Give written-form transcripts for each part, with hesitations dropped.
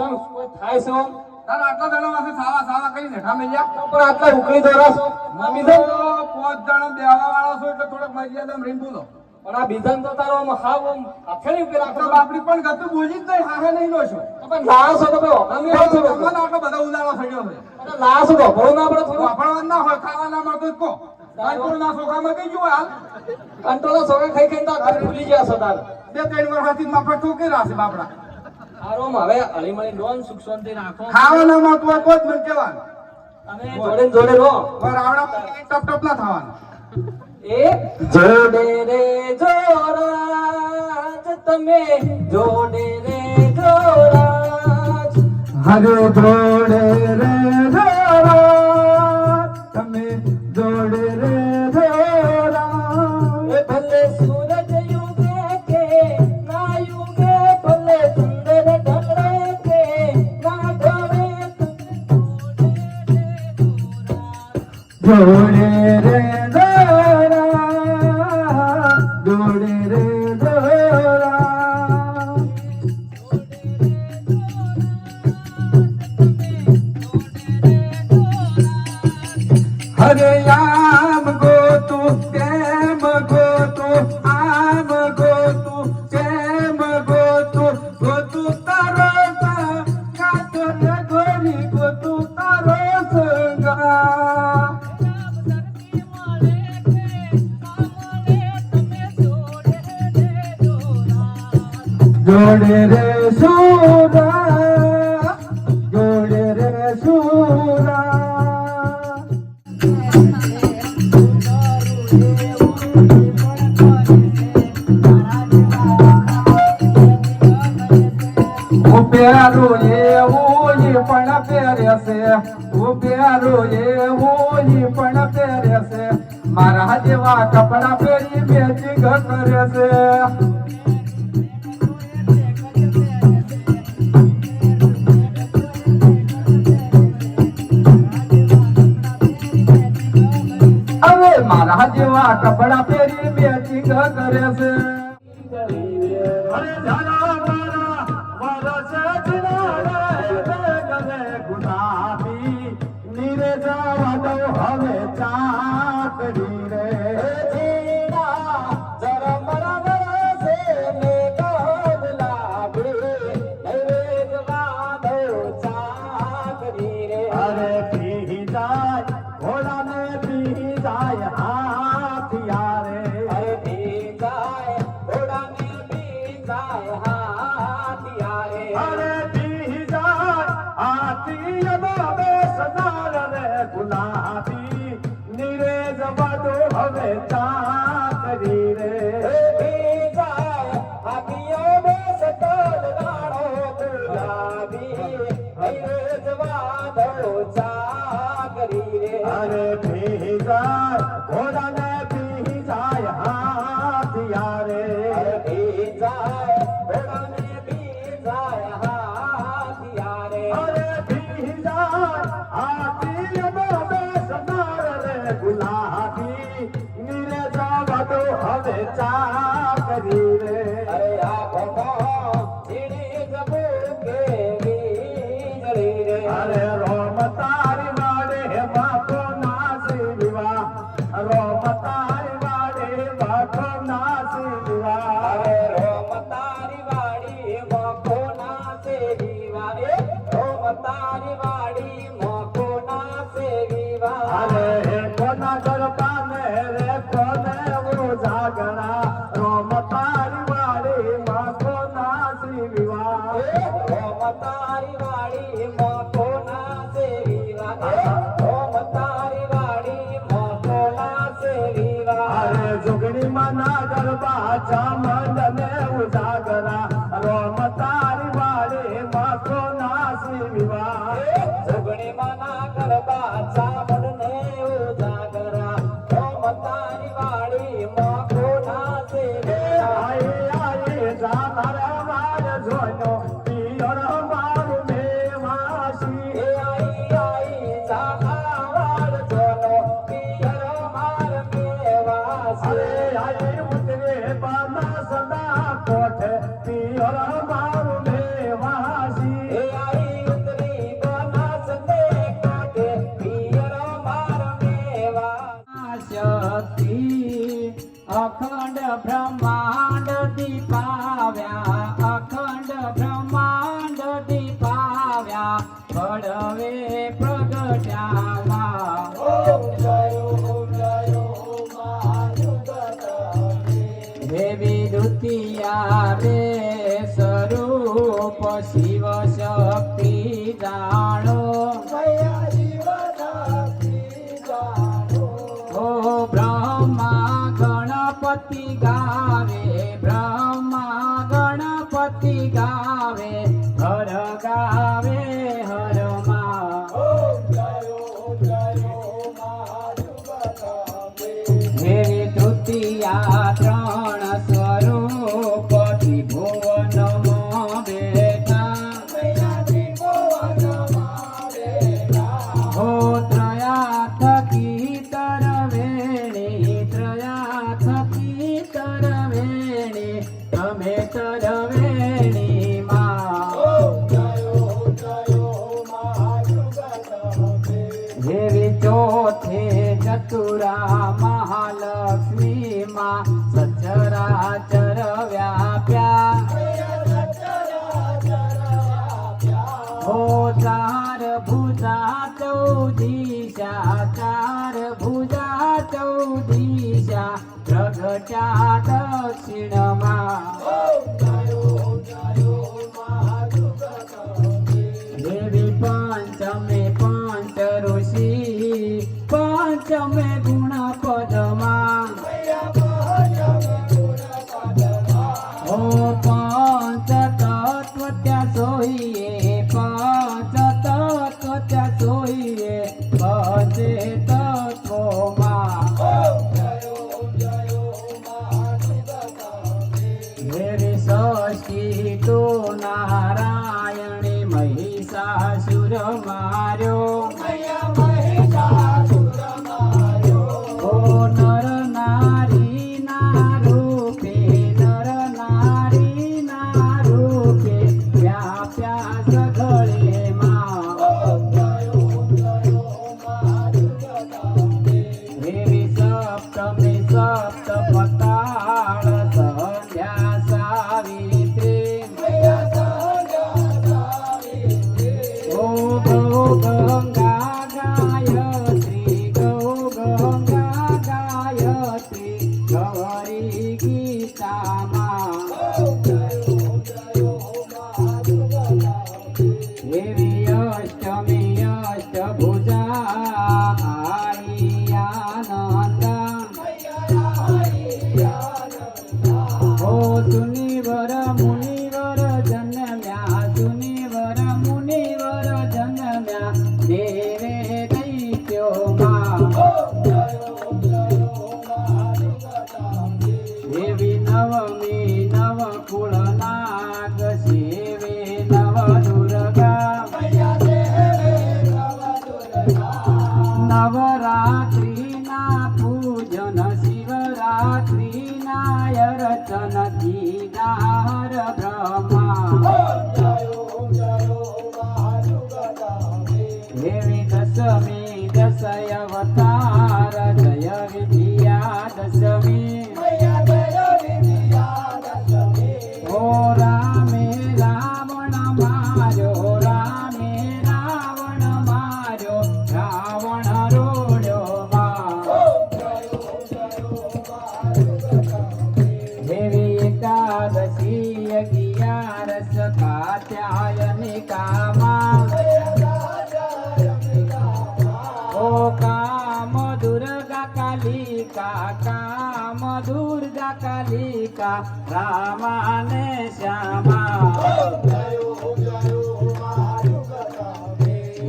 કોઈ થાય છે ઓમ? તાર આટલા જણા પાસે સાવા કરીને હેઠા મેલ્યા પણ આટલા ઉકળી દોરાશો મમ્મી તો 5 જણા બેહવા વાળા છો એટલે થોડોક મર્યાદામાં રહીને બોલો. પણ આ બીજાને તો તારો આમ હાવ આમ હાથેળી ઉપર રાખો. તો બાપડી પણ ગતું બોલી જ નહીં, હાહે નહીં નો છો. પણ લાશો તો ભાઈ ઓગમી હોય છે. તમને આટલો બધો ઉદાળો થયો છે. અરે લાશો તો ભરો ના પડે થોડું. વાપરવા ના હોય, ખાવા ના મળતો જ કો. કંટ્રોલના સોખામાં કઈ ગયું હાલ? કંટ્રોલ સોગા ખાઈ ખાઈને તો આ ઘર ભૂલી ગયા છો તાર. 2-3 વર્ષથી માફક ઠોકી રાશે બાપડા. આરોમ હવે હળીમળી ડોન સુખ શાંતિ રાખો. ખાવા ના મળતું હોય તો જ મને કહેવાનું. તમે જોડે ને જોડે રહો. આવડા ટપ ટપ ના થવાનું. એ જોડે રે જોરાજ તમે જોડે રે જોરાજ હરે જોડે રે જોરાજ તમે જોડે રે જોરાજ એ ભલે સૂરજ યુગે કે ના યુગે ભલે ચંદ્ર ઢળે કે ના ઢળે જોડે રે જોડે રે હરે આમ ગોતું તેમ ગોતું આમ ગોતું તેમ ગોતું ગોતું તારો કાતો ને ગોરી ગોતું તારો સંગા જોડે રે સુરા જોડે રે સુરા ઉપેરું એવું પણ પહેરે છે ઉપેરું એવું પણ પહેરે છે મારા જેવા કપડા પહેરી મેચિંગ કરે છે મારા જેવા કપડા પહેરી મેચિંગ કરે છે નીરે જવા દો હવે ચાકરી રે અરે પી જાય ઘોડા ને પી જાય હાથિયા રે અરે પી જાય ઘોડા ને પી જાય હાથિયા રે અરે પી જાય હાથિયા બેસનાર રે ગુલાબી નીરે જવા દો હવે ચાકરી રે પી જાય હાથિયો બેસનાર રાણો ગુલાબી હૈરે જવા દો ચાકરી રે અરે પી જાય ઘોડા ને પી જાય હાથિયા રે પી જાય ઘોડા ને પી જાય હાથિયા રે અરે પી જાય હાથિયા બેસનાર રે ગુલાબી નીરે જવા દો હવે ચાકરી રે અરે આંખો ઝીણી જબુ કે વીજળી રે અરે રોમ તારી વાડે બાપો નાસી વિવા રોમ તારી વાડે બાપો નાસી વિવા અરે રોમ તારી વાડી મોકો ના સેવીવા રે રોમ તારી વાડી મોકો ના સેવીવા અરે હે કોના ગરબા ને રે કોને ઉજાગરા રોમ તારી વાડે બાપો નાસી વિવા રોમ તારી વાડી મોકો ના સેવીવા રોમ તારી વાડી મોકો ના સેવીવા અરે જોગણી માના ગરબા ચામંડ ને ઉજાગરા રોમ તારી વાડે બાપો નાસી વિવા જોગણી માના ગરબા ચામડ ને ઉજાગરા રોમ તારી વાડી મોકો ના સેવીવા આઈ આઈ જાનાર માર જોનો પિયર મારું મેવાસી એ આઈ આઈ જાનાવાડ જોનો પિયર માર મેવાસી અરે આઈ ઉતરે બાના સદા કોઠે પિયર મારું મેવાસી એ આઈ બ્રહ્માંડ દીપાવ્યા, અખંડ બ્રહ્માંડ દીપાવ્યા, પડવે પ્રગટ્યામાં. દેવી દ્વિતીયા બે સ્વરૂપ શિવ શક્તિ જાણો. ઓ બ્રહ્મા ગણપતિ ગાવે, બ્રહ્મા ગણપતિ ગાવે, હર ગાવે હરમાં. દેવી તૃતીયા ત્રણ સ્વરૂપ ત્રિભુવનમાં બેઠા. હો ત્રયા થકી તરવેણી, ત્રયા થકી તરવેણી, તમે તરવેણી માં. દેવી ચોથે ચતુરા મહાલક્ષ્મી માં, સચરાચર વ્યાપ્યા. હો ચાર ભુજા ચૌદિશા, ચાર ભુજા ચૌદિશા, પ્રગટ્યા દક્ષિણમાં. દેવી પંચમે પંચ ઋષિ, પંચમે ગુણ પદમાં. ઓ પંચ તત્વ ત્યાં સોઈએ, પંચ તત્વ ત્યાં સોઈએ, પંચે તત્વોમાં. દેવી ષષ્ઠી તો નારાયણે મહિષાસુર માર્યો. ઓ નર નારી ના રૂપે, નર નારી ના રૂપે, વ્યાપ્યા સઘળે માં. દેવી સપ્તમે સપ્ત પતાળ, સંધ્યા સાવિત્રી. ઓ ગૌ ગંગા ગાયત્રી, ગૌ ગંગા ગાયત્રી, ગૌરી ગીતામાં. દેવી અષ્ટમી અષ્ટભુજા, આઈ આનંદ. ઓ સુનિવર મુનિવર જન્મ્યા, સુનિવર મુનિવર જન્મ્યા, દેવે દૈત્યોમાં. દેવી નવમી નવ કુળ નાગ, સેવે નવ દુર્ગા. નવરાત્રિના પૂજન, શિવરાત્રિના અર્ચન, દીદાર બ્રહ્મા. દેવી દશમી દશ અવતાર, જય વિદ્યા દશમી. ઓ રામે રાવણ માર્યો, રામે રાવણ માર્યો, રાવણ રોડ્યો માં. દેવી એકાદશી અગિયારસ, કાત્યાયનિકામાં. ઓ કામ દુર્ગા કાલિકા, કામ દુર્ગા કાલિકા, રામાને શ્યામા.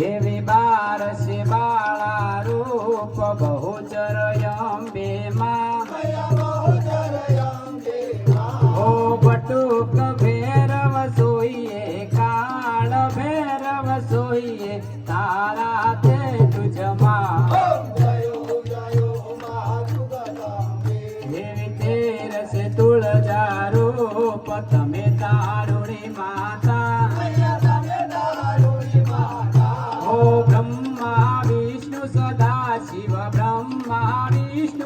દેવી બારસે બાળા રૂપ, બહુચર અંબે માં. ઓ બટુક ભૈરવ સોઈએ, કાળ ભૈરવ સોઈએ, તારા તે તુજમાં. દેવી તેરસે તુળજા રૂપ, તમે તારુણી માતા. ઓ બ્રહ્મા વિષ્ણુ સદા શિવ, બ્રહ્મા વિષ્ણુ